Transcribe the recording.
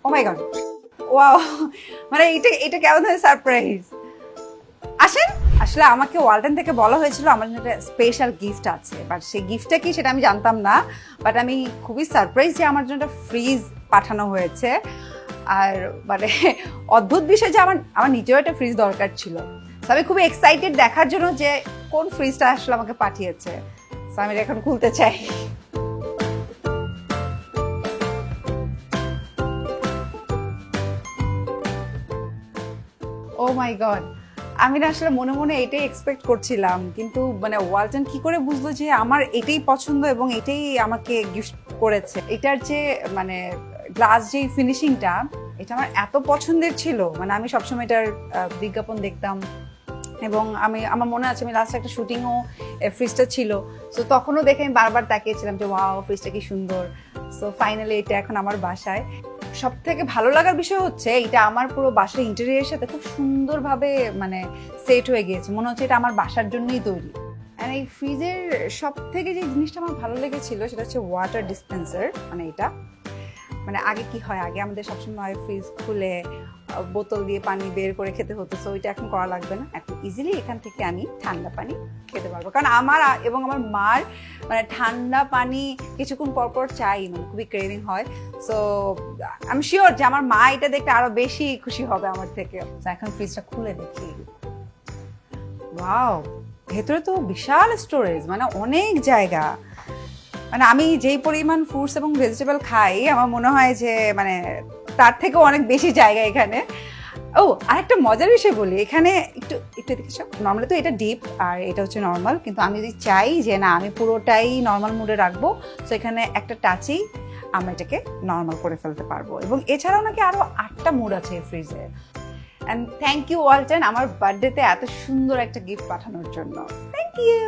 ও মাই god, wow, মানে এটা কেমন ধরনের সারপ্রাইজ। আসেন, আসলে আমাকে ওয়ালটন থেকে বলা হয়েছিল আমার জন্য একটা স্পেশাল গিফট আছে, বাট সেই গিফটটা কি সেটা আমি জানতাম না। বাট আমি খুবই সারপ্রাইজ যে আমার জন্য একটা ফ্রিজ পাঠানো হয়েছে। আর মানে অদ্ভুত বিষয় যে আমার নিজেও একটা ফ্রিজ দরকার ছিল। তো আমি খুবই এক্সাইটেড দেখার জন্য যে কোন ফ্রিজটা আসলে আমাকে পাঠিয়েছে। তো আমি এটা এখন খুলতে চাই। ও মাই গড, আমি না আসলে মনে মনে এটাই এক্সপেক্ট করছিলাম, কিন্তু মানে ওয়ালটন কি করে বুঝলো যে আমার এটাই পছন্দ এবং এটাই আমাকে গিফট করেছে। এটার যে মানে গ্লাস যে ফিনিশিংটা, এটা আমার এত পছন্দের ছিল। মানে আমি সবসময় এটার বিজ্ঞাপন দেখতাম এবং আমার মনে আছে আমি লাস্ট একটা শুটিংও ফ্রিজটা ছিল। সো তখনও দেখে আমি বারবার তাকিয়েছিলাম যে ওয়াও ফ্রিজটা কি সুন্দর। সো ফাইনালি এটা এখন আমার বাসায়। সব থেকে ভালো লাগার বিষয় হচ্ছে এটা আমার পুরো বাসার ইন্টেরিয়রের সাথে খুব সুন্দরভাবে মানে সেট হয়ে গিয়েছে, মনে হচ্ছে এটা আমার বাসার জন্যই তৈরি। আর এই ফ্রিজের সব থেকে যে জিনিসটা আমার ভালো লেগেছিল সেটা হচ্ছে ওয়াটার ডিসপেন্সার। মানে এটা মানে আগে কি হয়, আগে আমাদের সবসময় ফ্রিজ খুলে বোতল দিয়ে পানি বের করে খেতে হতো। সো ওইটা এখন করা লাগবে না, এখন ইজিলি এখান থেকে আমি ঠান্ডা পানি খেতে পারবো। কারণ আমার এবং আমার মার মানে ঠান্ডা পানি কিছুক্ষণ পরপর চাই, মানে খুবই ক্রেভিং হয়। সো আমি শিওর যে আমার মা এটা দেখতে আরো বেশি খুশি হবে আমার থেকে। এখন ফ্রিজটা খুলে দেখি। ওয়াও, ভেতরে তো বিশাল স্টোরেজ, মানে অনেক জায়গা। মানে আমি যেই পরিমাণ ফ্রুটস এবং ভেজিটেবল খাই আমার মনে হয় যে মানে তার থেকেও অনেক বেশি জায়গা এখানে। ও আরেকটা মজার বিষয় বলি, এখানে একটু একটু দেখেছো, নর্মালি তো এটা ডিপ আর এটা হচ্ছে নর্মাল, কিন্তু আমি যদি চাই যে না আমি পুরোটাই নর্মাল মুডে রাখবো, তো এখানে একটা টাচেই আমরা এটাকে নর্মাল করে ফেলতে পারবো। এবং এছাড়াও নাকি আরো 8টা মুড আছে এই ফ্রিজে। অ্যান্ড থ্যাংক ইউ ওয়ালটন আমার বার্থডেতে এত সুন্দর একটা গিফট পাঠানোর জন্য। Thank you.